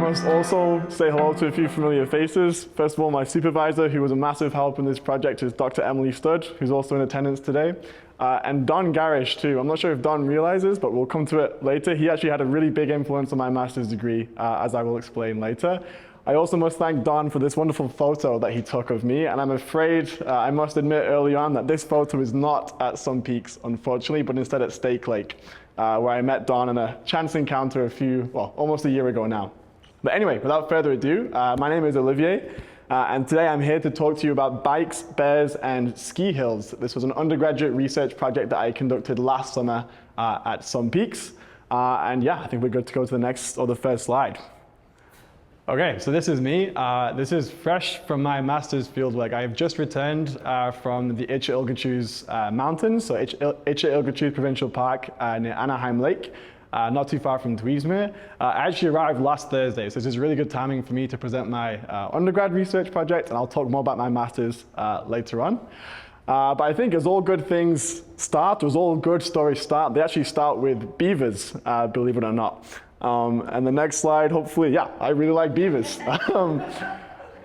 must also say hello to a few familiar faces. First of all, my supervisor, who was a massive help in this project, is Dr. Emily Studd, who's also in attendance today. And Don Garish too. I'm not sure if Don realizes, but we'll come to it later. He actually had a really big influence on my master's degree, as I will explain later. I also must thank Don for this wonderful photo that he took of me, and I'm afraid I must admit early on that this photo is not at Sun Peaks, unfortunately, but instead at Stake Lake, where I met Don in a chance encounter almost a year ago now. But anyway, without further ado, my name is Olivier, and today I'm here to talk to you about bikes, bears, and ski hills. This was an undergraduate research project that I conducted last summer at Sun Peaks. And yeah, I think we're good to go to the first slide. Okay, so this is me. This is fresh from my master's fieldwork. I have just returned from the Itcha-Ilgachus Mountains, so Itcha-Ilgachus Provincial Park near Anaheim Lake, not too far from Duisburg. I actually arrived last Thursday, so this is really good timing for me to present my undergrad research project, and I'll talk more about my master's later on. But I think as all good things start, as all good stories start, they actually start with beavers, believe it or not. And the next slide, hopefully, yeah, I really like beavers.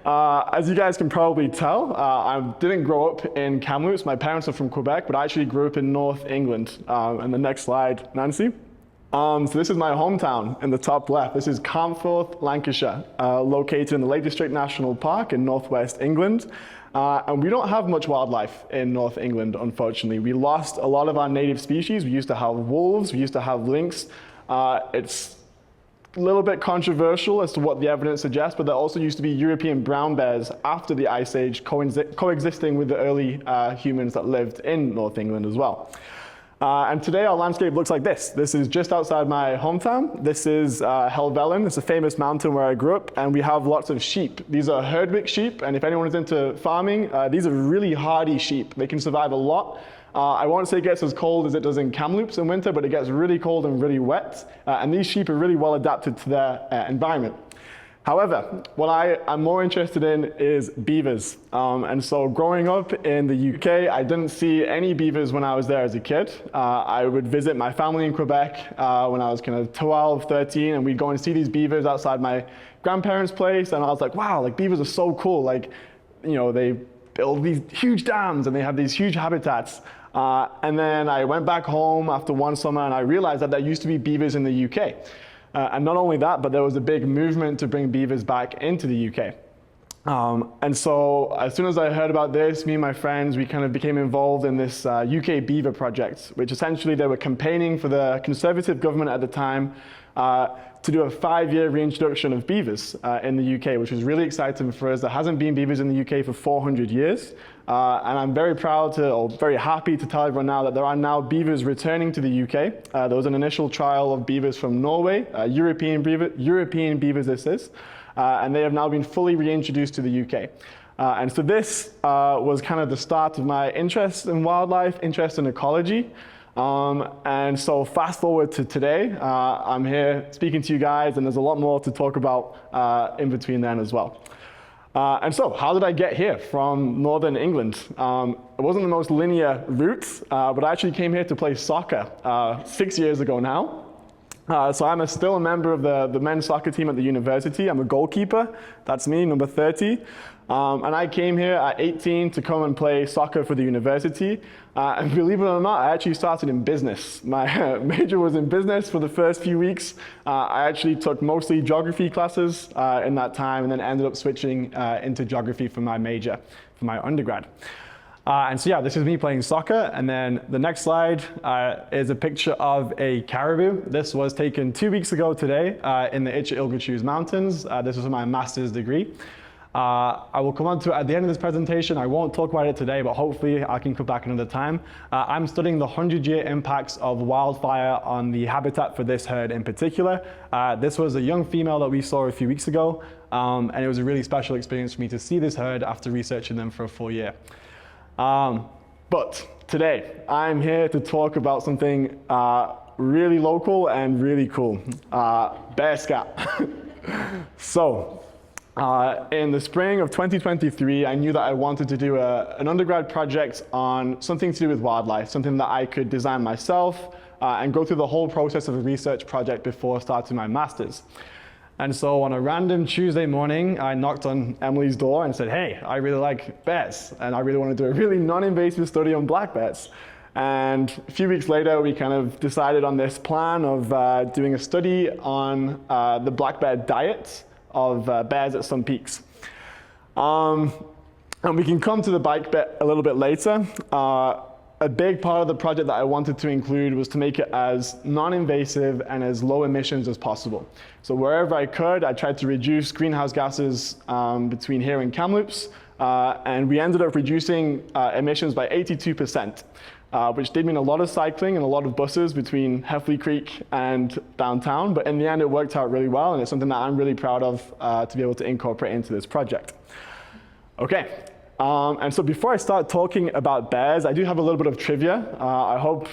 As you guys can probably tell, I didn't grow up in Kamloops. My parents are from Quebec, but I actually grew up in North England. And the next slide, Nancy. So this is my hometown in the top left. This is Carnforth, Lancashire, located in the Lake District National Park in northwest England. And we don't have much wildlife in North England, unfortunately. We lost a lot of our native species. We used to have wolves, we used to have lynx. It's a little bit controversial as to what the evidence suggests, but there also used to be European brown bears after the Ice Age coexisting with the early humans that lived in North England as well. And today our landscape looks like this. This is just outside my hometown. This is Helvellyn. It's a famous mountain where I grew up, and we have lots of sheep. These are Herdwick sheep, and if anyone is into farming, these are really hardy sheep. They can survive a lot. I won't say it gets as cold as it does in Kamloops in winter, but it gets really cold and really wet, and these sheep are really well adapted to their environment. However, what I am more interested in is beavers. And so growing up in the UK, I didn't see any beavers when I was there as a kid. I would visit my family in Quebec when I was kind of 12, 13, and we'd go and see these beavers outside my grandparents' place, and I was like, wow, like beavers are so cool. Like, you know, they build these huge dams and they have these huge habitats. And then I went back home after one summer and I realized that there used to be beavers in the UK. And not only that, but there was a big movement to bring beavers back into the UK. And so as soon as I heard about this, me and my friends, we kind of became involved in this UK Beaver project, which essentially they were campaigning for the Conservative government at the time to do a 5-year reintroduction of beavers in the UK, which was really exciting for us. There hasn't been beavers in the UK for 400 years. And I'm very proud to, or very happy to tell everyone now that there are now beavers returning to the UK. There was an initial trial of beavers from Norway, European beavers this is, and they have now been fully reintroduced to the UK. And so this was kind of the start of my interest in wildlife, interest in ecology. And so fast forward to today, I'm here speaking to you guys, and there's a lot more to talk about in between then as well. And so how did I get here from Northern England? It wasn't the most linear route, but I actually came here to play soccer 6 years ago now. So I'm still a member of the men's soccer team at the university. I'm a goalkeeper. That's me, number 30. And I came here at 18 to come and play soccer for the university. And believe it or not, I actually started in business. My major was in business for the first few weeks. I actually took mostly geography classes in that time, and then ended up switching into geography for my major, for my undergrad. And so yeah, this is me playing soccer. And then the next slide is a picture of a caribou. This was taken 2 weeks ago today in the Itcha-Ilgachus Mountains. This was my master's degree. I will come on to it at the end of this presentation. I won't talk about it today, but hopefully I can come back another time. I'm studying the 100-year impacts of wildfire on the habitat for this herd in particular. This was a young female that we saw a few weeks ago, and it was a really special experience for me to see this herd after researching them for a full year. But today, I'm here to talk about something really local and really cool, bear scat. So, in the spring of 2023, I knew that I wanted to do an undergrad project on something to do with wildlife, something that I could design myself and go through the whole process of a research project before starting my master's. And so on a random Tuesday morning, I knocked on Emily's door and said, hey, I really like bears, and I really want to do a really non-invasive study on black bears. And a few weeks later, we kind of decided on this plan of doing a study on the black bear diet of bears at some peaks. And we can come to the bike bit a little bit later. A big part of the project that I wanted to include was to make it as non-invasive and as low emissions as possible. So wherever I could, I tried to reduce greenhouse gases between here and Kamloops, and we ended up reducing emissions by 82%, which did mean a lot of cycling and a lot of buses between Heffley Creek and downtown, but in the end it worked out really well, and it's something that I'm really proud of to be able to incorporate into this project. Okay. And so before I start talking about bears, I do have a little bit of trivia. I hope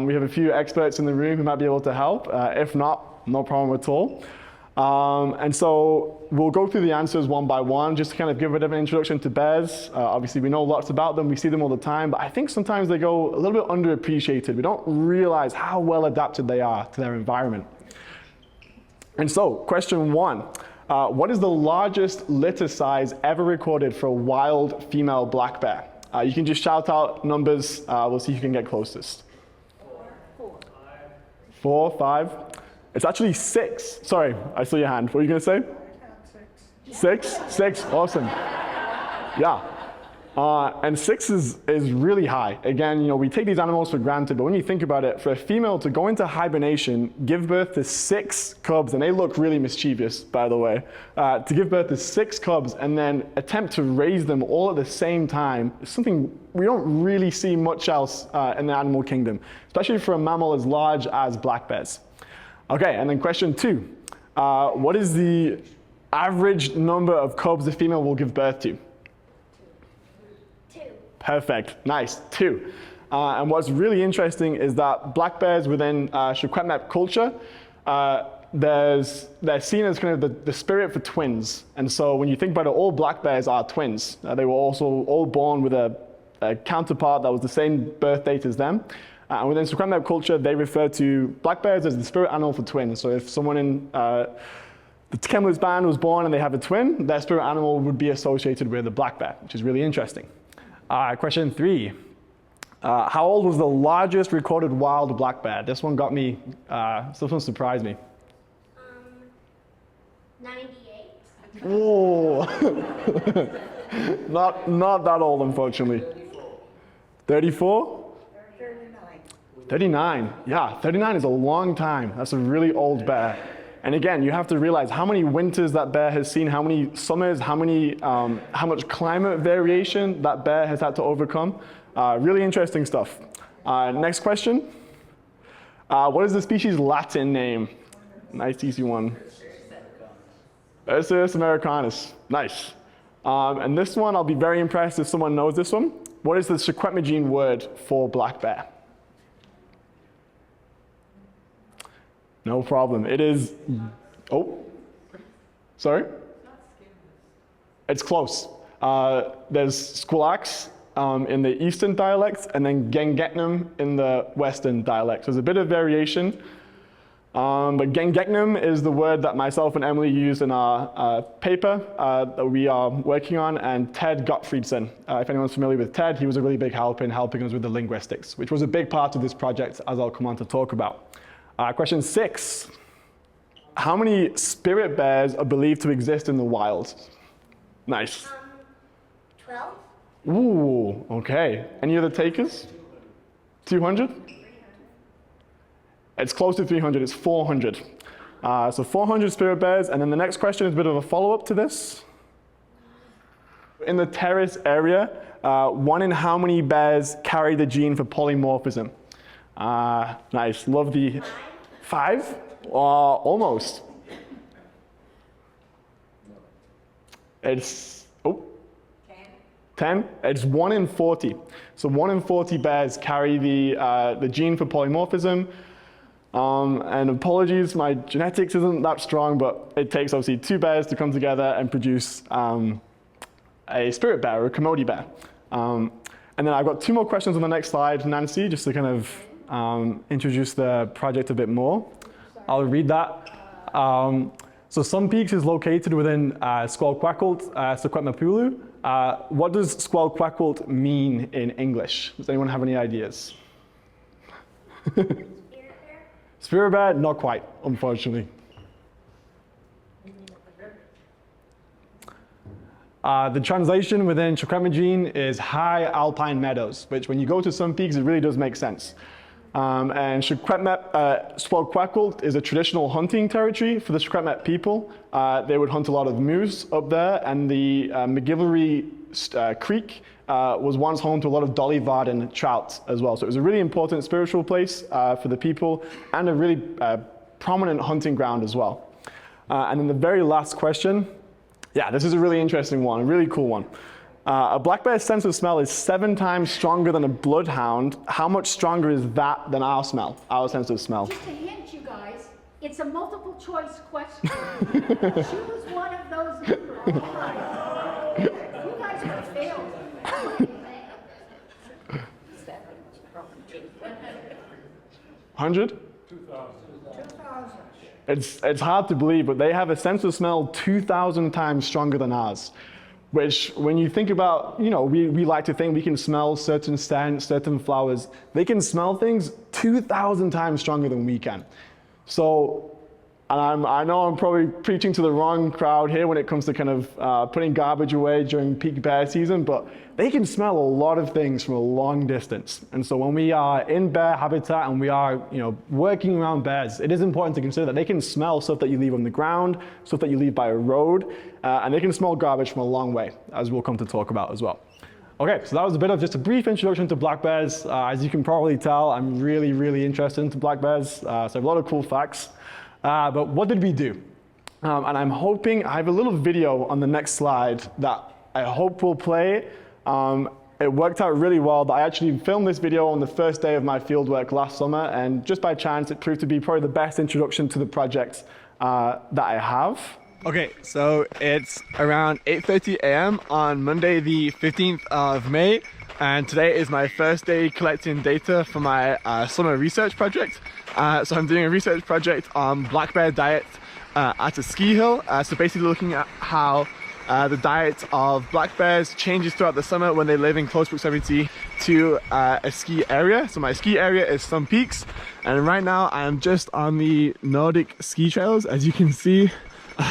we have a few experts in the room who might be able to help. If not, no problem at all. And so we'll go through the answers one by one, just to kind of give a bit of an introduction to bears. Obviously, we know lots about them. We see them all the time. But I think sometimes they go a little bit underappreciated. We don't realize how well adapted they are to their environment. And so, question one. What is the largest litter size ever recorded for a wild female black bear? You can just shout out numbers. We'll see who can get closest. 4, 5. It's actually 6. Sorry, I saw your hand. What were you going to say? 6? 6, awesome. Yeah. And 6 is really high. Again, you know, we take these animals for granted, but when you think about it, for a female to go into hibernation, give birth to 6 cubs, and they look really mischievous, by the way, to give birth to 6 cubs and then attempt to raise them all at the same time is something we don't really see much else in the animal kingdom, especially for a mammal as large as black bears. Okay, and then question 2. What is the average number of cubs a female will give birth to? Perfect, nice, 2. And what's really interesting is that black bears within Secwepemc culture, they're seen as kind of the spirit for twins. And so when you think about it, all black bears are twins. They were also all born with a counterpart that was the same birth date as them. And within Secwepemc culture, they refer to black bears as the spirit animal for twins. So if someone in the Kamloops band was born and they have a twin, their spirit animal would be associated with a black bear, which is really interesting. Question 3. How old was the largest recorded wild black bear? This one got me, this one surprised me. 98. Whoa. not that old, unfortunately. 34? 39. Yeah, 39 is a long time. That's a really old bear. And again, you have to realize how many winters that bear has seen, how many summers, how much climate variation that bear has had to overcome. Really interesting stuff. Next question. What is the species' Latin name? Nice, easy one. Ursus americanus. Nice. And this one, I'll be very impressed if someone knows this one. What is the Secwepemc word for black bear? No problem. It is, sorry? It's close. There's Squillax in the eastern dialects, and then Gengetnam in the western dialects. There's a bit of variation, but Gengetnam is the word that myself and Emily used in our paper that we are working on, and Ted Gottfriedson, if anyone's familiar with Ted, he was a really big help in helping us with the linguistics, which was a big part of this project, as I'll come on to talk about. Question 6. How many spirit bears are believed to exist in the wild? Nice. 12. Ooh, okay. Any other takers? 200? It's close to 300, it's 400. So 400 spirit bears, and then the next question is a bit of a follow-up to this. In the terrace area, 1 in how many bears carry the gene for polymorphism? Nice, love the 5? Almost. It's 10. It's 1 in 40. So 1 in 40 bears carry the gene for polymorphism. And apologies, my genetics isn't that strong, but it takes obviously 2 bears to come together and produce a spirit bear or a commodity bear. And then I've got 2 more questions on the next slide, Nancy, just to kind of introduce the project a bit more. I'll read that. So Sun Peaks is located within Squalquaquolt, Secwepemcúlecw. What does Squalquaquolt mean in English? Does anyone have any ideas? Spirit Bear? Not quite, unfortunately. The translation within Secwepemcúlecw is high alpine meadows, which when you go to Sun Peaks, it really does make sense. And Squalquaquolt is a traditional hunting territory for the Secwepemc people. They would hunt a lot of moose up there, and the McGillivray Creek was once home to a lot of dolly varden trout as well. So it was a really important spiritual place for the people and a really prominent hunting ground as well. And then the very last question, yeah, this is a really interesting one, a really cool one. A black bear's sense of smell is 7 times stronger than a bloodhound. How much stronger is that than our smell, our sense of smell? Just a hint, you guys. It's a multiple choice question. Choose one of those numbers. All right. You guys have failed. 100? 2,000. It's hard to believe, but they have a sense of smell 2,000 times stronger than ours. Which, when you think about, you know, we like to think we can smell certain scents, certain flowers. They can smell things 2,000 times stronger than we can. So, and I know I'm probably preaching to the wrong crowd here when it comes to kind of putting garbage away during peak bear season, but they can smell a lot of things from a long distance. And so when we are in bear habitat and we are, you know, working around bears, it is important to consider that they can smell stuff that you leave on the ground, stuff that you leave by a road, and they can smell garbage from a long way, as we'll come to talk about as well. Okay, so that was a bit of just a brief introduction to black bears. As you can probably tell, I'm really, really interested into black bears, so I have a lot of cool facts. But what did we do? And I'm hoping, I have a little video on the next slide that I hope will play. It worked out really well that I actually filmed this video on the first day of my fieldwork last summer, and just by chance it proved to be probably the best introduction to the project that I have. Okay, so it's around 8:30 a.m. on Monday the 15th of May, and today is my first day collecting data for my summer research project. So I'm doing a research project on black bear diet at a ski hill. So basically looking at how the diet of black bears changes throughout the summer when they live in close proximity to a ski area. So my ski area is Sun Peaks, and right now I'm just on the Nordic ski trails. As you can see,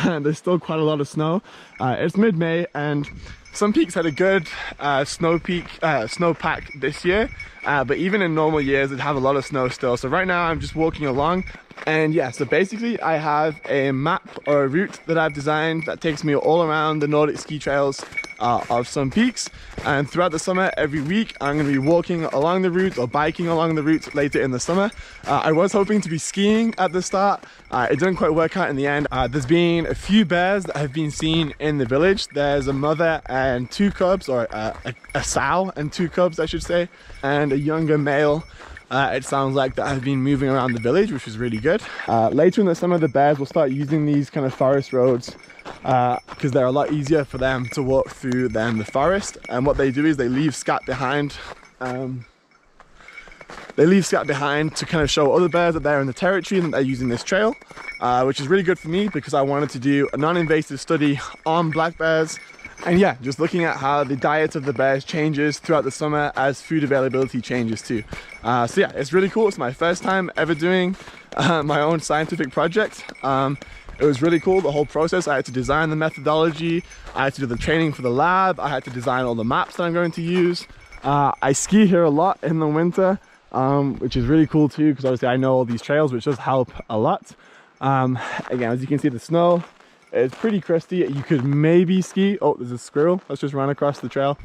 there's still quite a lot of snow. It's mid-May, and Sun Peaks had a good snowpack this year, but even in normal years it'd have a lot of snow still. So right now I'm just walking along, and yeah, so basically I have a map or a route that I've designed that takes me all around the Nordic ski trails of Sun Peaks, and throughout the summer every week I'm going to be walking along the route or biking along the route later in the summer. I was hoping to be skiing at the start. It didn't quite work out in the end. There's been a few bears that have been seen in the village. There's a mother and 2 cubs, or a sow and 2 cubs I should say, and a younger male. It sounds like that have been moving around the village, which is really good. Later in the summer the bears will start using these kind of forest roads because they're a lot easier for them to walk through than the forest, and what they do is they leave scat behind. They leave scat behind to kind of show other bears that they're in the territory and that they're using this trail, which is really good for me because I wanted to do a non-invasive study on black bears. And yeah, just looking at how the diet of the bears changes throughout the summer as food availability changes too. So yeah, it's really cool. It's my first time ever doing my own scientific project. It was really cool, the whole process. I had to design the methodology, I had to do the training for the lab, I had to design all the maps that I'm going to use. I ski here a lot in the winter, which is really cool too, because obviously I know all these trails, which does help a lot. Again, as you can see, the snow, it's pretty crusty. You could maybe ski. Oh, there's a squirrel. Let's just run across the trail.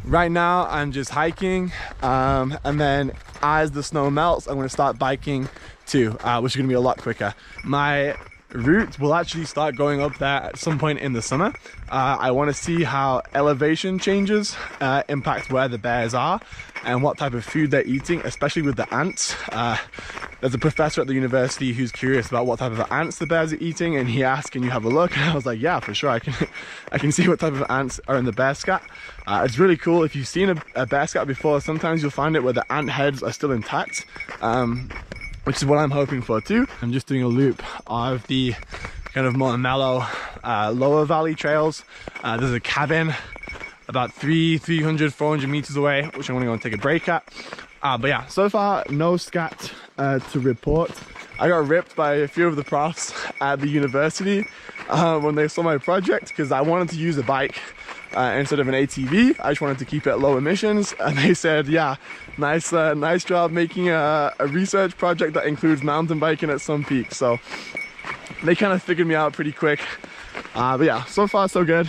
Right now, I'm just hiking. And then as the snow melts, I'm going to start biking too, which is going to be a lot quicker. My route will actually start going up there at some point in the summer. I want to see how elevation changes impact where the bears are and what type of food they're eating, especially with the ants. There's a professor at the university who's curious about what type of ants the bears are eating, and he asked, can you have a look? And I was like, yeah, for sure, I can see what type of ants are in the bear scat. It's really cool. If you've seen a bear scat before, sometimes you'll find it where the ant heads are still intact, which is what I'm hoping for too. I'm just doing a loop of the kind kind of more mellow lower valley trails. There's a cabin about 300, 400 meters away, which I'm gonna go and take a break at. But yeah, so far no scat to report. I got ripped by a few of the profs at the university when they saw my project, because I wanted to use a bike instead of an ATV. I just wanted to keep it low emissions, and they said, yeah, nice job making a research project that includes mountain biking at some peaks. So they kind of figured me out pretty quick. But yeah, so far so good.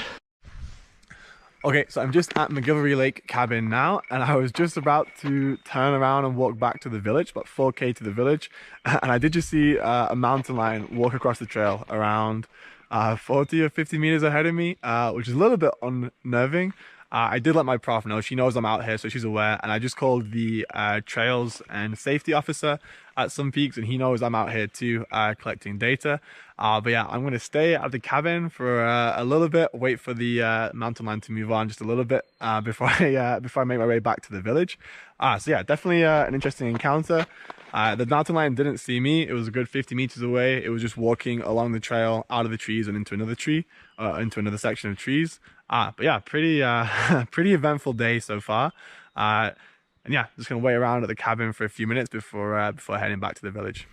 Okay, so I'm just at McGilvery Lake cabin now, and I was just about to turn around and walk back to the village, about 4K to the village, and I did just see a mountain lion walk across the trail around 40 or 50 meters ahead of me, which is a little bit unnerving. I did let my prof know. She knows I'm out here, so she's aware, and I just called the trails and safety officer at some peaks, and he knows I'm out here too, collecting data. But yeah, I'm going to stay at the cabin for a little bit, wait for the mountain lion to move on just a little bit before I make my way back to the village. So yeah, definitely an interesting encounter. The mountain lion didn't see me. It was a good 50 meters away. It was just walking along the trail, out of the trees and into another tree, into another section of trees. But yeah, pretty eventful day so far. And yeah, just gonna wait around at the cabin for a few minutes before heading back to the village.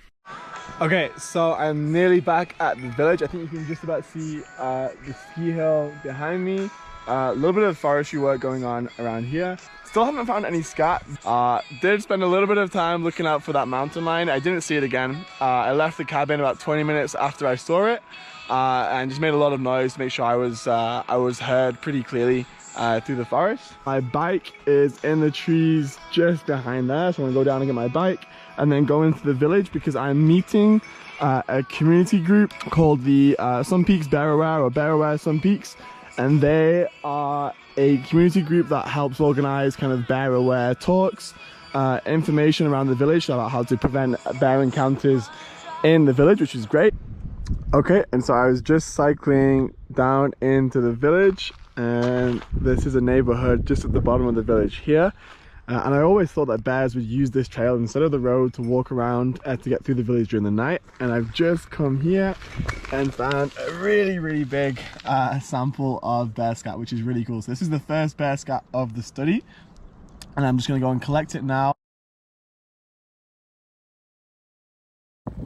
Okay, so I'm nearly back at the village. I think you can just about see the ski hill behind me. A little bit of forestry work going on around here. Still haven't found any scat. Did spend a little bit of time looking out for that mountain lion. I didn't see it again. I left the cabin about 20 minutes after I saw it, and just made a lot of noise to make sure I was heard pretty clearly through the forest. My bike is in the trees just behind there, so I'm gonna go down and get my bike and then go into the village, because I'm meeting a community group called the Some Peaks Bear Aware, or Bear Aware Some Peaks, and they are a community group that helps organize kind of bear aware talks, information around the village about how to prevent bear encounters in the village, which is great. Okay, and so I was just cycling down into the village, and this is a neighborhood just at the bottom of the village here. And I always thought that bears would use this trail instead of the road to walk around to get through the village during the night. And I've just come here and found a really big sample of bear scat, which is really cool. So this is the first bear scat of the study, and I'm just going to go and collect it now.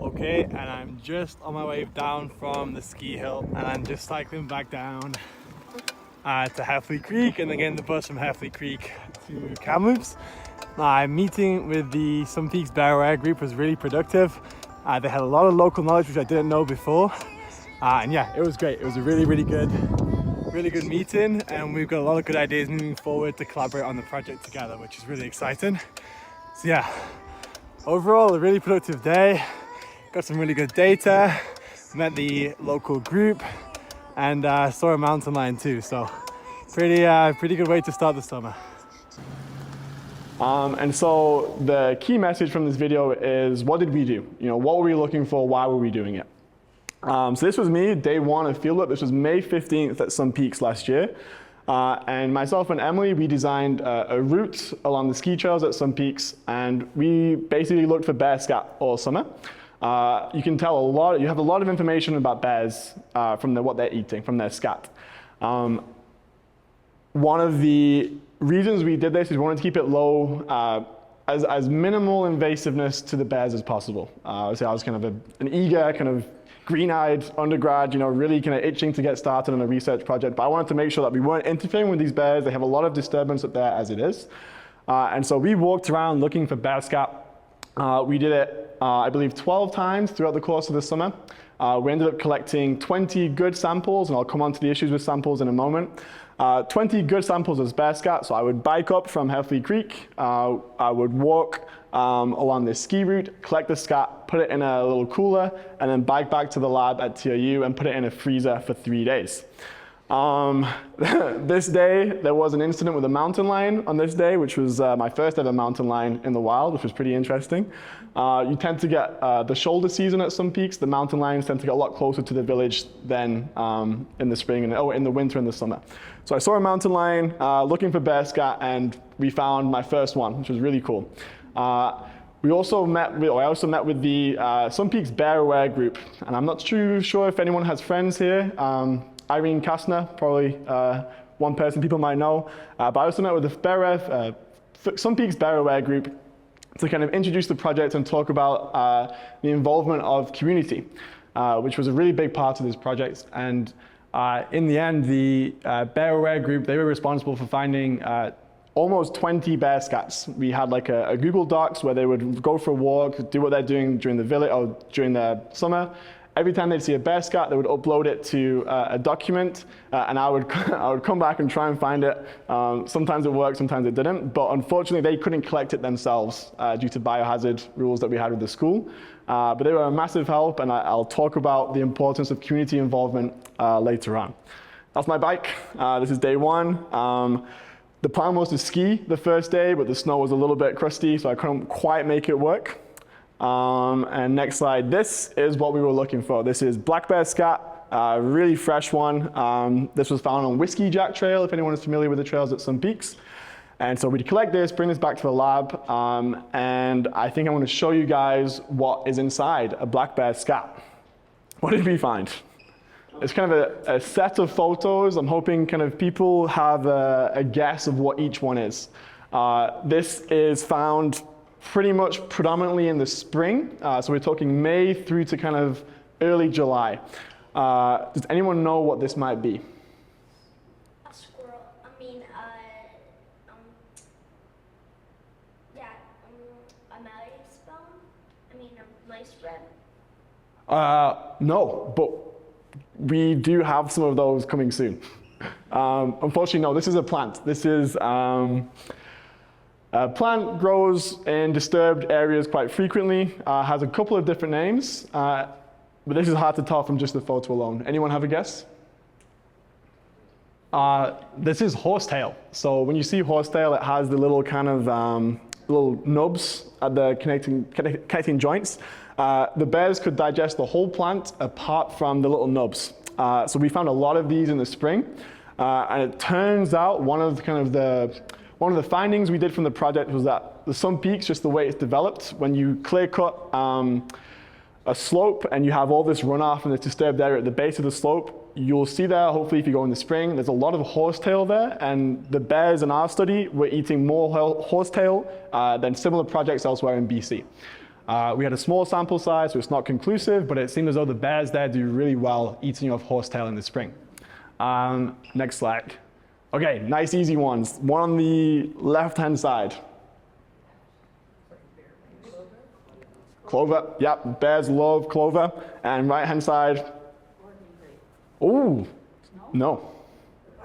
Okay, and I'm just on my way down from the ski hill, and I'm just cycling back down to Heffley Creek, and again the bus from Heffley Creek to Kamloops. My meeting with the Some Peaks Bear Aware group was really productive. They had a lot of local knowledge which I didn't know before, and yeah, it was great. It was a really good meeting, and we've got a lot of good ideas moving forward to collaborate on the project together, which is really exciting. So yeah, overall a really productive day. Got some really good data, met the local group, and saw a mountain lion too. So pretty good way to start the summer. And so the key message from this video is, what did we do? You know, what were we looking for? Why were we doing it? So this was me, day one of fieldwork. This was May 15th at Some Peaks last year. And myself and Emily, we designed a route along the ski trails at Some Peaks, and we basically looked for bear scat all summer. You can tell you have a lot of information about bears from what they're eating, from their scat. One of the reasons we did this is we wanted to keep it low, as minimal invasiveness to the bears as possible. So I was kind of an eager, kind of green-eyed undergrad, you know, really kind of itching to get started on a research project, but I wanted to make sure that we weren't interfering with these bears. They have a lot of disturbance up there as it is. And so we walked around looking for bear scat. We did it, I believe, 12 times throughout the course of the summer. We ended up collecting 20 good samples, and I'll come on to the issues with samples in a moment. 20 good samples of bear scat. So I would bike up from Heffley Creek, I would walk along this ski route, collect the scat, put it in a little cooler, and then bike back to the lab at TRU and put it in a freezer for 3 days. This day, there was an incident with a mountain lion on this day, which was my first ever mountain lion in the wild, which was pretty interesting. You tend to get the shoulder season at Some Peaks. The mountain lions tend to get a lot closer to the village than in the spring and in the winter and the summer. So I saw a mountain lion looking for bear scat, and we found my first one, which was really cool. I also met with the Sun Peaks Bear Aware group, and I'm not too sure if anyone has friends here. Irene Kastner, probably one person people might know, but I also met with the Sun Peaks Bear Aware group to kind of introduce the project and talk about the involvement of community, which was a really big part of this project. And in the end, the Bear Aware group, they were responsible for finding almost 20 bear scats. We had like a Google Docs where they would go for a walk, do what they're doing during the village or during the summer. Every time they'd see a bear scat, they would upload it to a document, and I would come back and try and find it. Sometimes it worked, sometimes it didn't, but unfortunately they couldn't collect it themselves due to biohazard rules that we had with the school. But they were a massive help, and I'll talk about the importance of community involvement later on. That's my bike. This is day one. The plan was to ski the first day, but the snow was a little bit crusty, so I couldn't quite make it work. And next slide, this is what we were looking for. This is black bear scat, really fresh one. This was found on Whiskey Jack Trail, if anyone is familiar with the trails at Sun Peaks. And so we'd collect this, bring this back to the lab, and I think I'm going to show you guys what is inside a black bear scat. What did we find? It's kind of a set of photos. I'm hoping kind of people have a guess of what each one is. This is found pretty much predominantly in the spring. So we're talking May through to kind of early July. Does anyone know what this might be? A squirrel. A mice bone. A mice spread. No, but we do have some of those coming soon. Unfortunately, no, this is a plant. This is a plant grows in disturbed areas quite frequently, has a couple of different names, but this is hard to tell from just the photo alone. Anyone have a guess? This is horsetail. So when you see horsetail, it has the little kind of little nubs at the connecting joints. The bears could digest the whole plant apart from the little nubs. So we found a lot of these in the spring, and it turns out one of the findings we did from the project was that the Sun Peaks, just the way it's developed, when you clear cut a slope and you have all this runoff in this disturbed area at the base of the slope, you'll see there, hopefully if you go in the spring, there's a lot of horsetail there, and the bears in our study were eating more horsetail than similar projects elsewhere in BC. We had a small sample size, so it's not conclusive, but it seemed as though the bears there do really well eating off horsetail in the spring. Next slide. Okay, nice easy ones. One on the left-hand side. Clover, yep, bears love clover. And right-hand side. Ooh, no.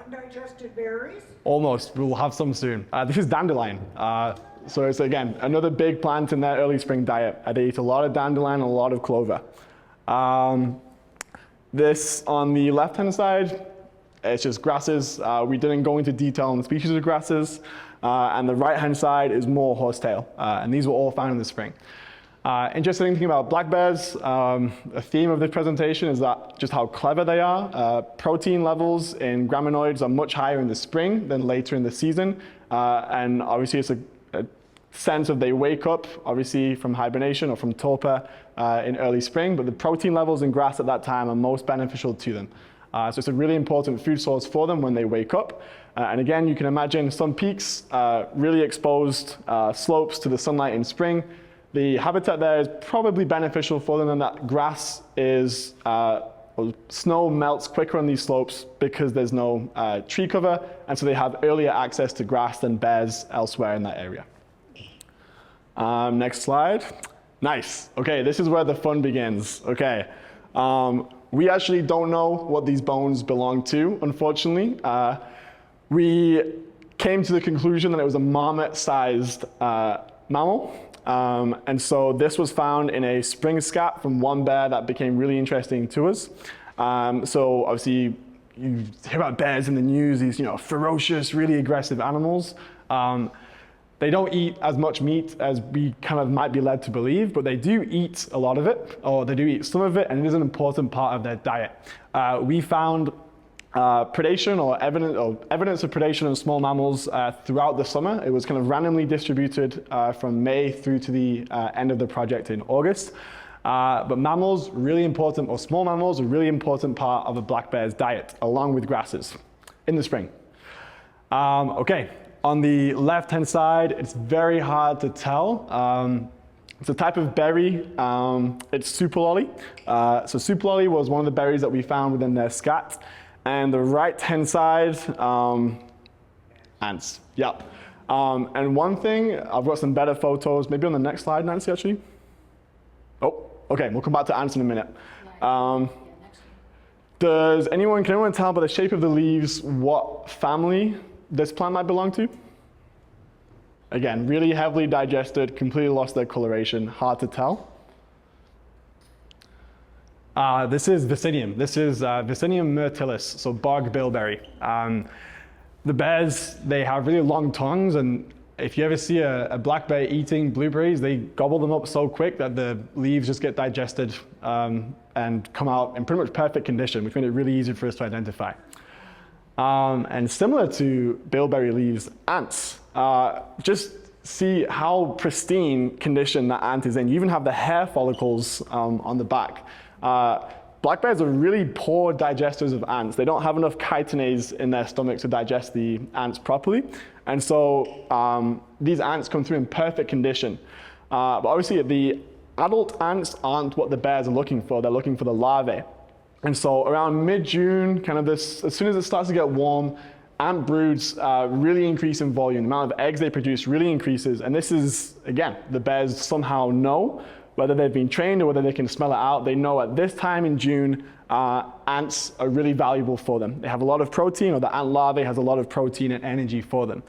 Undigested berries? Almost, we'll have some soon. This is dandelion. So it's, again, another big plant in their early spring diet. They eat a lot of dandelion and a lot of clover. This on the left-hand side, it's just grasses. We didn't go into detail on the species of grasses. And the right-hand side is more horsetail. And these were all found in the spring. Interesting thing about black bears, a theme of this presentation is that just how clever they are. Protein levels in graminoids are much higher in the spring than later in the season. And obviously it's a sense of they wake up, obviously from hibernation or from torpor in early spring, but the protein levels in grass at that time are most beneficial to them. So it's a really important food source for them when they wake up. And again, you can imagine Sun Peaks, really exposed slopes to the sunlight in spring. The habitat there is probably beneficial for them, and that grass is, snow melts quicker on these slopes because there's no tree cover, and so they have earlier access to grass than bears elsewhere in that area. Next slide. Nice. Okay, this is where the fun begins. Okay. We actually don't know what these bones belong to, unfortunately. We came to the conclusion that it was a marmot-sized mammal. And so this was found in a spring scat from one bear that became really interesting to us. So obviously you hear about bears in the news, these ferocious, really aggressive animals. They don't eat as much meat as we kind of might be led to believe, but they do eat a lot of it, or they do eat some of it, and it is an important part of their diet. We found predation or evidence of predation of small mammals throughout the summer. It was kind of randomly distributed from May through to the end of the project in August. But mammals, really important, or small mammals, a really important part of a black bear's diet, along with grasses in the spring. Okay, on the left-hand side, it's very hard to tell. It's a type of berry, it's super lolly. So super lolly was one of the berries that we found within their scat. And the right-hand side, ants, yep. And one thing, I've got some better photos, maybe on the next slide, Nancy, actually. Oh, okay, we'll come back to ants in a minute. Can anyone tell by the shape of the leaves what family this plant might belong to? Again, really heavily digested, completely lost their coloration, hard to tell. This is Vicinium. This is Vicinium myrtilis, so bog bilberry. The bears, they have really long tongues, and if you ever see a black bear eating blueberries, they gobble them up so quick that the leaves just get digested and come out in pretty much perfect condition, which made it really easy for us to identify. And similar to bilberry leaves, ants. Just see how pristine condition that ant is in. You even have the hair follicles on the back. Black bears are really poor digesters of ants. They don't have enough chitinase in their stomach to digest the ants properly. And so these ants come through in perfect condition. But obviously the adult ants aren't what the bears are looking for. They're looking for the larvae. And so around mid-June, kind of this, as soon as it starts to get warm, ant broods really increase in volume. The amount of eggs they produce really increases. And this is, again, the bears somehow know, whether they've been trained or whether they can smell it out, they know at this time in June, ants are really valuable for them. They have a lot of protein, or the ant larvae has a lot of protein and energy for them.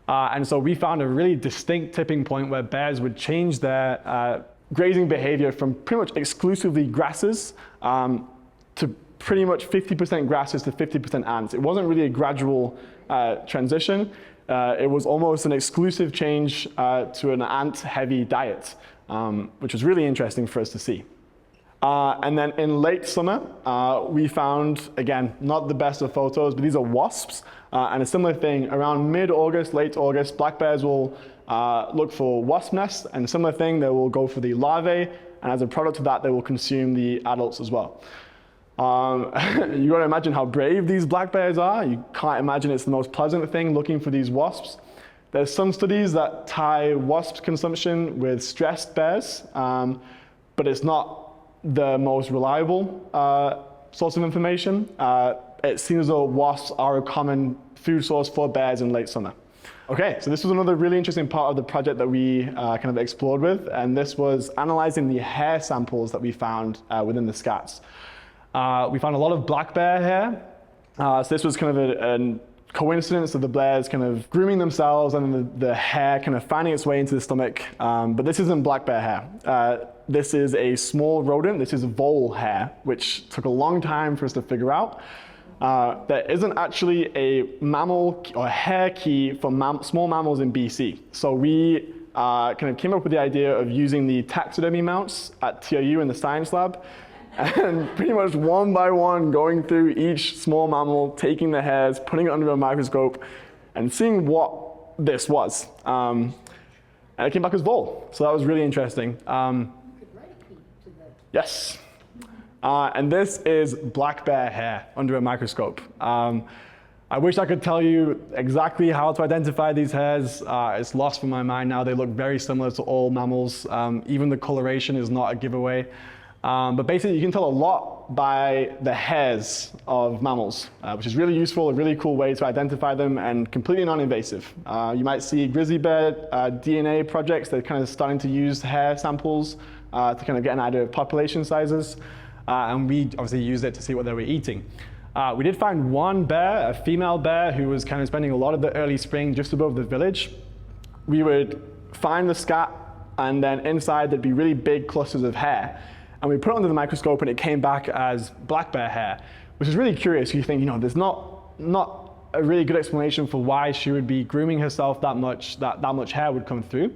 And so we found a really distinct tipping point where bears would change their grazing behavior from pretty much exclusively grasses to pretty much 50% grasses to 50% ants. It wasn't really a gradual transition. It was almost an exclusive change to an ant-heavy diet. Which was really interesting for us to see. And then in late summer, we found, again, not the best of photos, but these are wasps. And a similar thing, around mid-August, late August, black bears will look for wasp nests, and a similar thing, they will go for the larvae, and as a product of that, they will consume the adults as well. You gotta imagine how brave these black bears are. You can't imagine it's the most pleasant thing looking for these wasps. There's some studies that tie wasp consumption with stressed bears, but it's not the most reliable source of information. It seems as though wasps are a common food source for bears in late summer. Okay, so this was another really interesting part of the project that we kind of explored with, and this was analyzing the hair samples that we found within the scats. We found a lot of black bear hair. So this was kind of a coincidence of the bears kind of grooming themselves and the hair kind of finding its way into the stomach. But this isn't black bear hair. This is a small rodent. This is vole hair, which took a long time for us to figure out. There isn't actually a mammal or hair key for small mammals in BC. So we kind of came up with the idea of using the taxidermy mounts at TRU in the science lab, and pretty much one by one going through each small mammal, taking the hairs, putting it under a microscope, and seeing what this was. And it came back as vole, so that was really interesting. Yes. And this is black bear hair under a microscope. I wish I could tell you exactly how to identify these hairs. It's lost from my mind now. They look very similar to all mammals. Even the coloration is not a giveaway. But basically, you can tell a lot by the hairs of mammals, which is really useful, a really cool way to identify them, and completely non-invasive. You might see grizzly bear DNA projects. They're kind of starting to use hair samples to kind of get an idea of population sizes. And we obviously used it to see what they were eating. We did find one bear, a female bear, who was kind of spending a lot of the early spring just above the village. We would find the scat, and then inside there'd be really big clusters of hair. And we put it under the microscope, and it came back as black bear hair, which is really curious. You think, there's not a really good explanation for why she would be grooming herself that much, that much hair would come through.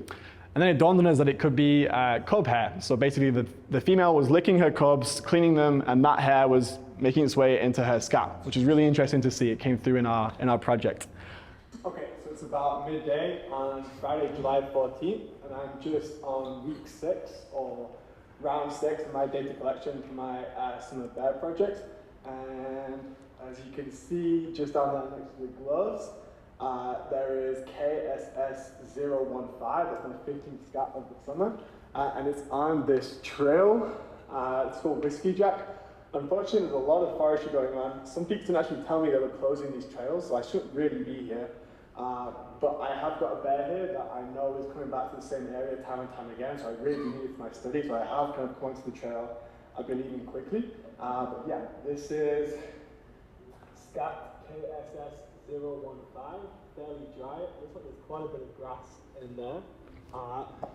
And then it dawned on us that it could be cub hair. So basically the female was licking her cubs, cleaning them, and that hair was making its way into her scalp, which is really interesting to see. It came through in our project. Okay, so it's about midday on Friday, July 14th, and I'm just on week 6 or round 6 of my data collection for my summer bear project. And as you can see, just down there next to the gloves, there is KSS015, that's my 15th scat of the summer, and it's on this trail. It's called Whiskey Jack. Unfortunately, there's a lot of forestry going on. Some people didn't actually tell me they were closing these trails, so I shouldn't really be here. But I have got a bear here that I know is coming back to the same area time and time again, so I really do need it for my study, so I have kind of gone to the trail. I've been leaving quickly. But yeah, this is scat KSS015, fairly dry. Looks like there's quite a bit of grass in there.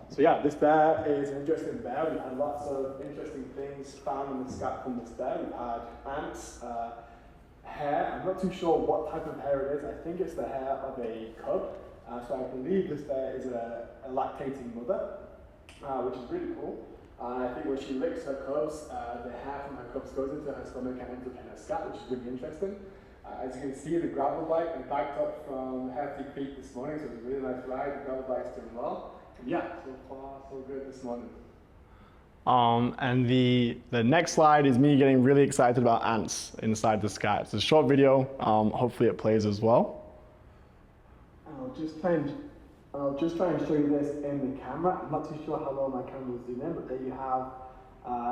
So yeah, this bear is an interesting bear. We've had lots of interesting things found in the scat from this bear. We've had ants, hair. I'm not too sure what type of hair it is. I think it's the hair of a cub. So I believe this bear is a lactating mother, which is really cool. I think when she licks her cubs, the hair from her cubs goes into her stomach and ends up in her scat, which is really interesting. As you can see, the gravel bike, I backed up from Hefty Creek this morning, so it was a really nice ride. The gravel bike's doing well. And yeah, so far, so good this morning. And the next slide is me getting really excited about ants inside the scat. It's a short video. Hopefully it plays as well. I'll just try and show you this in the camera. I'm not too sure how well my camera will zoom in, but there you have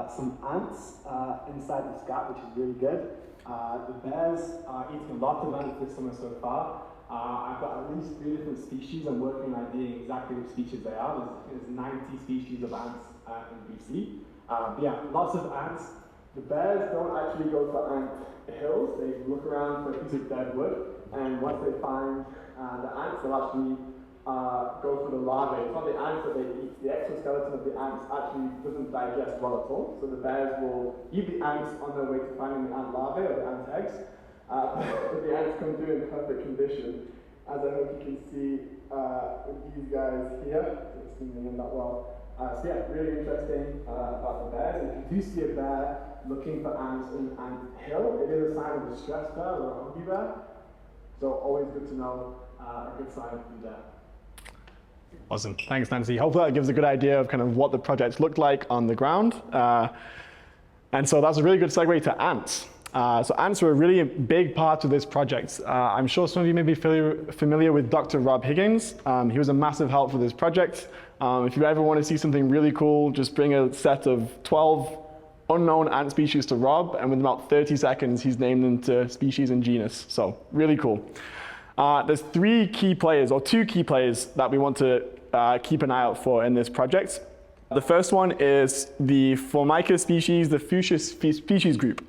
some ants inside the scat, which is really good. The bears are eating a lot of ants this summer so far. I've got at least 3 different species. I'm working on IDing exactly which species they are. There's 90 species of ants in BC. But yeah, lots of ants. The bears don't actually go for ant hills. They look around for a piece of dead wood, and once they find the ants, they'll actually go for the larvae. It's not the ants that they eat. The exoskeleton of the ants actually doesn't digest well at all. So the bears will eat the ants on their way to finding the ant larvae or the ant eggs. But the ants come through in perfect condition, as I hope you can see with these guys here. It's zooming in that well. So yeah, really interesting about the bears. If you do see a bear looking for ants in an ant hill, it is a sign of a stressed bear or a hungry bear. So always good to know, a good sign from there. Awesome. Thanks, Nancy. Hopefully that gives a good idea of kind of what the project looked like on the ground. And so that's a really good segue to ants. So ants are a really big part of this project. I'm sure some of you may be familiar with Dr. Rob Higgins. He was a massive help for this project. If you ever want to see something really cool, just bring a set of 12 unknown ant species to Rob, and within about 30 seconds, he's named them to species and genus. So really cool. There's 2 key players that we want to keep an eye out for in this project. The first one is the Formica species, the Fuchsia species group.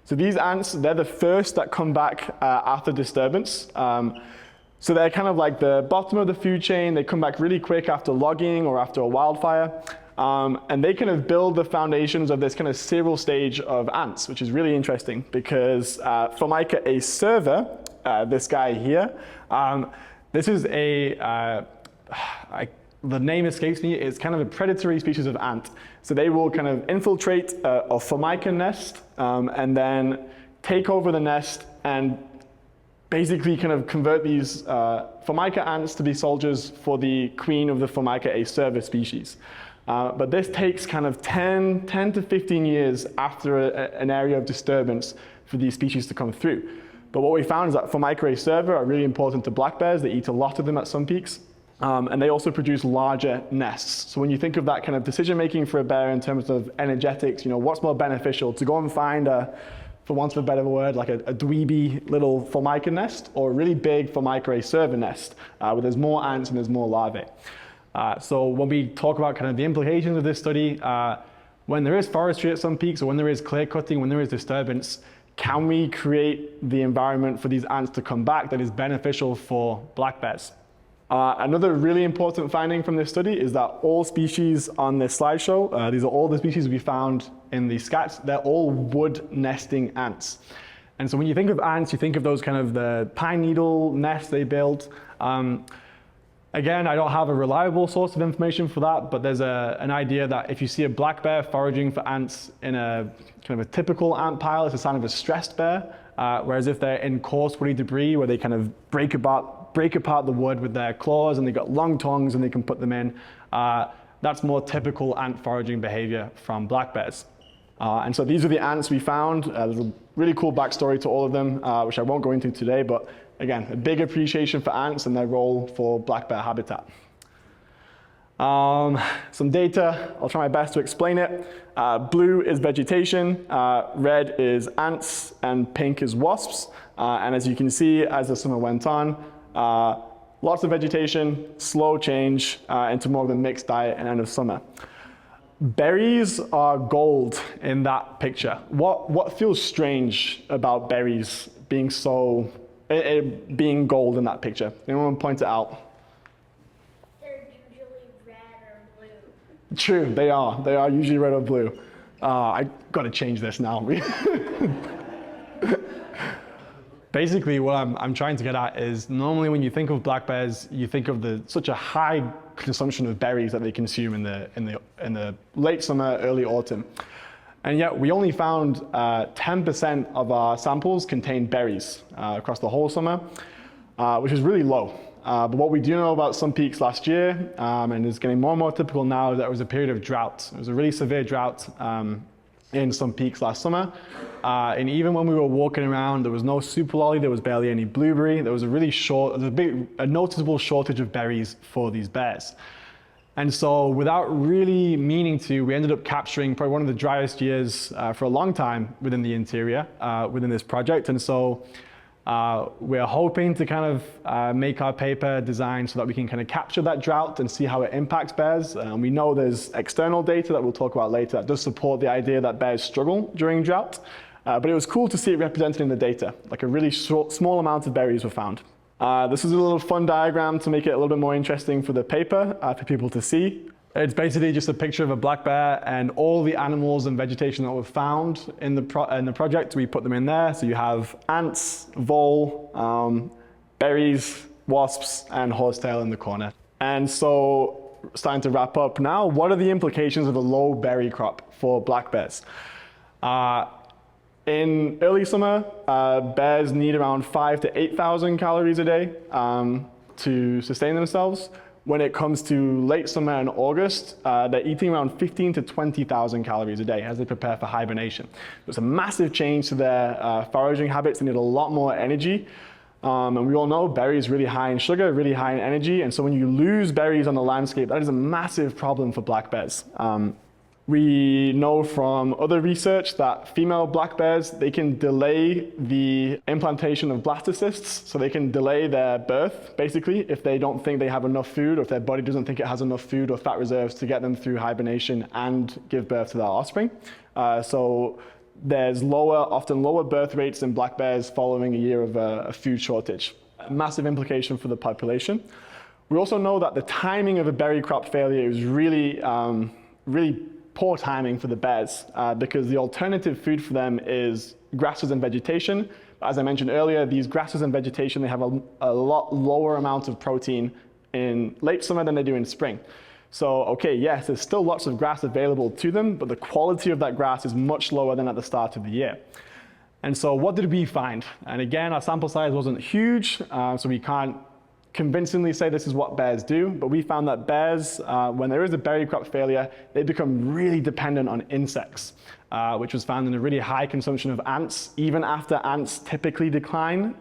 So these ants, they're the first that come back after disturbance. So they're kind of like the bottom of the food chain. They come back really quick after logging or after a wildfire. And they kind of build the foundations of this kind of serial stage of ants, which is really interesting because Formica acerva, this guy here, this is the name escapes me, it's kind of a predatory species of ant. So they will kind of infiltrate a Formica nest and then take over the nest and basically kind of convert these Formica ants to be soldiers for the queen of the Formica acerva species. But this takes kind of 10 to 15 years after an area of disturbance for these species to come through. But what we found is that Formica acerva are really important to black bears. They eat a lot of them at some peaks. And they also produce larger nests. So when you think of that kind of decision making for a bear in terms of energetics, what's more beneficial, to go and find for want of a better word, like a dweeby little Formica nest, or a really big Formica acerva nest, where there's more ants and there's more larvae. So when we talk about kind of the implications of this study, when there is forestry at some peaks, or when there is clear cutting, when there is disturbance, can we create the environment for these ants to come back that is beneficial for black bears? Another really important finding from this study is that all species on this slideshow, these are all the species we found in the scats, they're all wood nesting ants. And so when you think of ants, you think of those kind of the pine needle nests they build. Again, I don't have a reliable source of information for that, but there's an idea that if you see a black bear foraging for ants in a kind of a typical ant pile, it's a sign of a stressed bear. Whereas if they're in coarse woody debris where they kind of break apart the wood with their claws and they've got long tongues and they can put them in, that's more typical ant foraging behavior from black bears. And so these are the ants we found. There's a really cool backstory to all of them, which I won't go into today, but again, a big appreciation for ants and their role for black bear habitat. Some data, I'll try my best to explain it. Blue is vegetation, red is ants, and pink is wasps. And as you can see, as the summer went on, lots of vegetation, slow change into more of a mixed diet and end of summer. Berries are gold in that picture. What feels strange about berries being being gold in that picture? Anyone point it out? They're usually red or blue. True, they are. They are usually red or blue. I gotta change this now. Basically, what I'm trying to get at is normally when you think of black bears, you think of such a high consumption of berries that they consume in the late summer, early autumn. And yet we only found 10% of our samples contained berries across the whole summer, which is really low. But what we do know about some peaks last year, and is getting more and more typical now, is that it was a period of drought. It was a really severe drought in some peaks last summer. And even when we were walking around, there was no super lolly, there was barely any blueberry. There was a noticeable shortage of berries for these bears. And so without really meaning to, we ended up capturing probably one of the driest years for a long time within the interior, within this project. And so we're hoping to kind of make our paper design so that we can kind of capture that drought and see how it impacts bears. We know there's external data that we'll talk about later that does support the idea that bears struggle during drought. But it was cool to see it represented in the data, like a really small amount of berries were found. This is a little fun diagram to make it a little bit more interesting for the paper, for people to see. It's basically just a picture of a black bear and all the animals and vegetation that were found in the project. We put them in there. So you have ants, vole, berries, wasps, and horsetail in the corner. And so starting to wrap up now, what are the implications of a low berry crop for black bears? In early summer, bears need around 5,000 to 8,000 calories a day to sustain themselves. When it comes to late summer and August, they're eating around 15,000 to 20,000 calories a day as they prepare for hibernation. It's a massive change to their foraging habits. They need a lot more energy. And we all know berries really high in sugar, really high in energy. And so when you lose berries on the landscape, that is a massive problem for black bears. We know from other research that female black bears, they can delay the implantation of blastocysts, so they can delay their birth, basically, if they don't think they have enough food, or if their body doesn't think it has enough food or fat reserves to get them through hibernation and give birth to their offspring. So there's often lower birth rates in black bears following a year of a food shortage. A massive implication for the population. We also know that the timing of a berry crop failure is really poor timing for the bears because the alternative food for them is grasses and vegetation. As I mentioned earlier, these grasses and vegetation, they have a lot lower amount of protein in late summer than they do in spring. So, okay, yes, there's still lots of grass available to them, but the quality of that grass is much lower than at the start of the year. And so what did we find? And again, our sample size wasn't huge, so we can't convincingly say this is what bears do, but we found that bears, when there is a berry crop failure, they become really dependent on insects, which was found in a really high consumption of ants, even after ants typically decline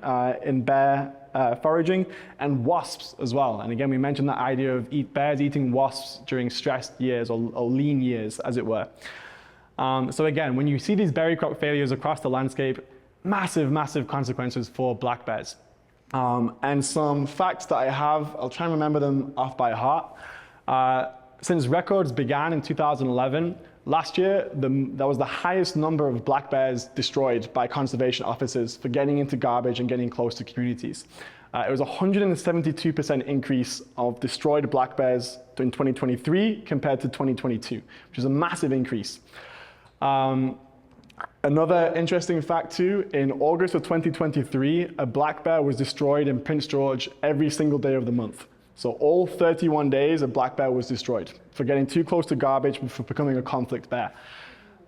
in bear foraging, and wasps as well. And again, we mentioned that idea of bears eating wasps during stressed years or lean years, as it were. So again, when you see these berry crop failures across the landscape, massive, massive consequences for black bears. And some facts that I have, I'll try and remember them off by heart. Since records began in 2011, last year, that was the highest number of black bears destroyed by conservation officers for getting into garbage and getting close to communities. It was a 172% increase of destroyed black bears in 2023 compared to 2022, which is a massive increase. Another interesting fact too, in August of 2023, a black bear was destroyed in Prince George every single day of the month. So all 31 days, a black bear was destroyed for getting too close to garbage, for becoming a conflict bear.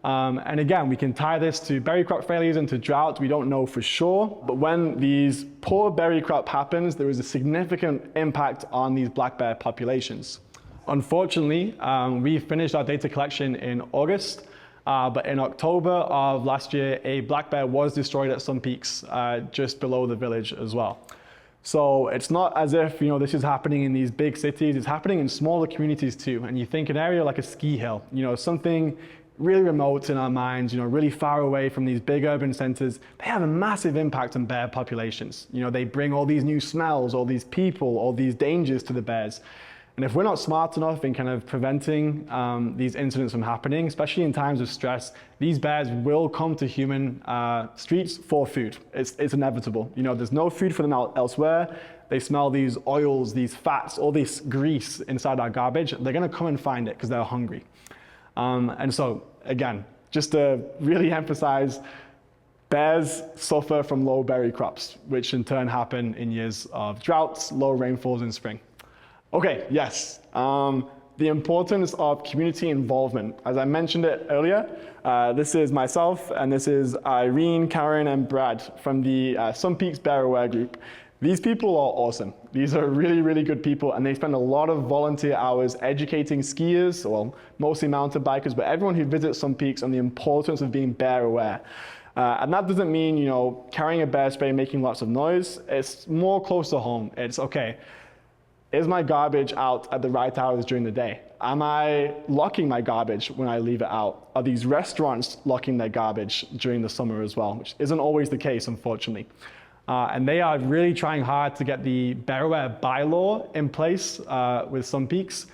And again, we can tie this to berry crop failures and to drought. We don't know for sure, but when these poor berry crop happens, there is a significant impact on these black bear populations. Unfortunately, we finished our data collection in August, but in October of last year, a black bear was destroyed at some peaks just below the village as well. So it's not as if, this is happening in these big cities, it's happening in smaller communities too. And you think an area like a ski hill, something really remote in our minds, really far away from these big urban centers, they have a massive impact on bear populations. They bring all these new smells, all these people, all these dangers to the bears. And if we're not smart enough in kind of preventing these incidents from happening, especially in times of stress, these bears will come to human streets for food. It's inevitable. There's no food for them elsewhere. They smell these oils, these fats, all this grease inside our garbage. They're gonna come and find it because they're hungry. And so, again, just to really emphasize, bears suffer from low berry crops, which in turn happen in years of droughts, low rainfalls in spring. Okay, yes. The importance of community involvement. As I mentioned it earlier, this is myself, and this is Irene, Karen, and Brad from the Some Peaks Bear Aware group. These people are awesome. These are really, really good people, and they spend a lot of volunteer hours educating skiers, well, mostly mountain bikers, but everyone who visits Some Peaks on the importance of being bear aware. And that doesn't mean, carrying a bear spray, making lots of noise. It's more close to home. It's okay. Is my garbage out at the right hours during the day? Am I locking my garbage when I leave it out? Are these restaurants locking their garbage during the summer as well, which isn't always the case, unfortunately. And they are really trying hard to get the Bear Aware bylaw in place with Some Peaks.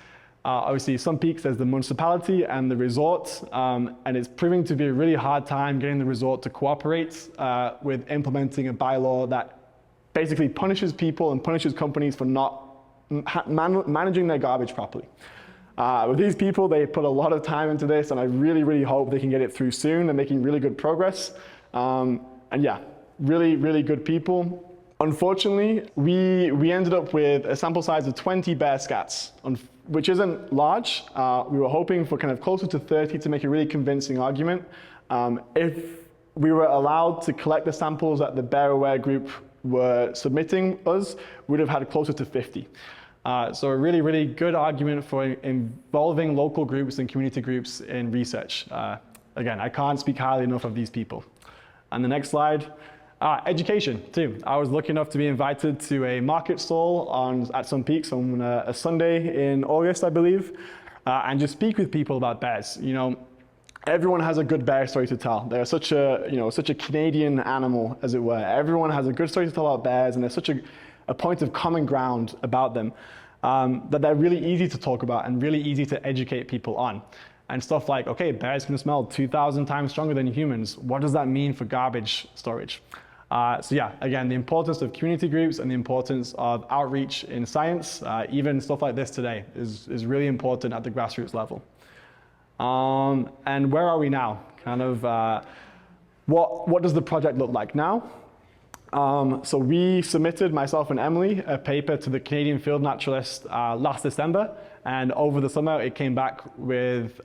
Obviously, Some Peaks, there's the municipality and the resort, and it's proving to be a really hard time getting the resort to cooperate with implementing a bylaw that basically punishes people and punishes companies for not managing their garbage properly. With these people, they put a lot of time into this, and I really, really hope they can get it through soon. They're making really good progress. And yeah, really, really good people. Unfortunately, we ended up with a sample size of 20 bear scats, which isn't large. We were hoping for kind of closer to 30 to make a really convincing argument. If we were allowed to collect the samples that the Bear Aware group were submitting us, we'd have had closer to 50. So a really, really good argument for involving local groups and community groups in research. Again, I can't speak highly enough of these people. And the next slide, education too. I was lucky enough to be invited to a market stall at Some Peaks on a Sunday in August, I believe, and just speak with people about bears. Everyone has a good bear story to tell. They're such a Canadian animal, as it were. Everyone has a good story to tell about bears, and there's such a point of common ground about them that they're really easy to talk about and really easy to educate people on. And stuff like, okay, bears can smell 2,000 times stronger than humans. What does that mean for garbage storage? So yeah, again, the importance of community groups and the importance of outreach in science, even stuff like this today, is really important at the grassroots level. And where are we now? Kind of, what does the project look like now? So we submitted, myself and Emily, a paper to the Canadian Field Naturalist last December, and over the summer it came back with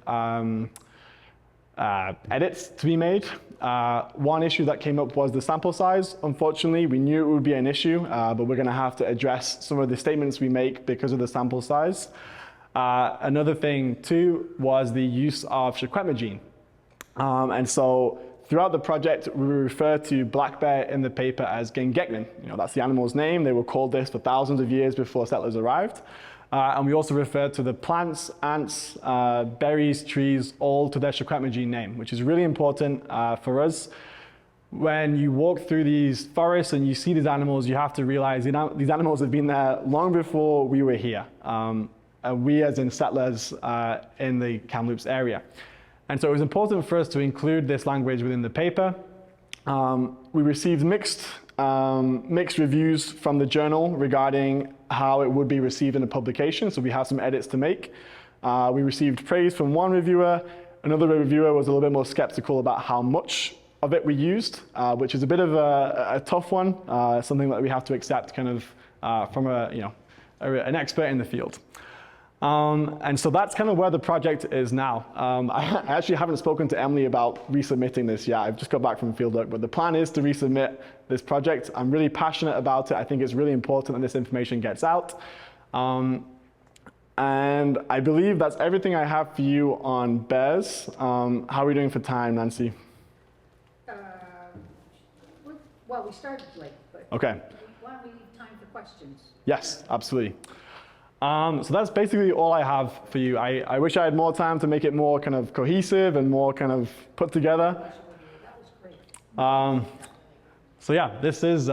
edits to be made. One issue that came up was the sample size. Unfortunately, we knew it would be an issue, but we're going to have to address some of the statements we make because of the sample size. Another thing too was the use of shaquemagene. And so throughout the project, we refer to black bear in the paper as Gengeknin. That's the animal's name. They were called this for thousands of years before settlers arrived. And we also refer to the plants, ants, berries, trees, all to their shaquemagene name, which is really important for us. When you walk through these forests and you see these animals, you have to realize these animals have been there long before we were here. We as in settlers in the Kamloops area. And so it was important for us to include this language within the paper. We received mixed reviews from the journal regarding how it would be received in a publication, so we have some edits to make. We received praise from one reviewer. Another reviewer was a little bit more skeptical about how much of it we used, which is a bit of a tough one, something that we have to accept kind of from an expert in the field. And so that's kind of where the project is now. I actually haven't spoken to Emily about resubmitting this yet. I've just got back from fieldwork, but the plan is to resubmit this project. I'm really passionate about it. I think it's really important that this information gets out. And I believe that's everything I have for you on bears. How are we doing for time, Nancy? Well, we started late, but Okay. why don't we leave time for questions? Yes, absolutely. So that's basically all I have for you. I wish I had more time to make it more kind of cohesive and more kind of put together. That was great. So yeah, this is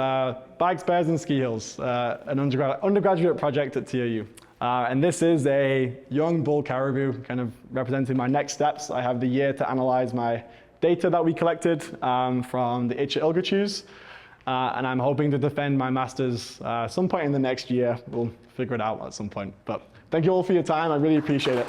Bikes, Bears, and Ski Hills, an undergraduate project at TOU. And this is a young bull caribou, kind of representing my next steps. I have the year to analyze my data that we collected from the Itcha Ilgachus. And I'm hoping to defend my master's some point in the next year. We'll figure it out at some point. But thank you all for your time. I really appreciate it.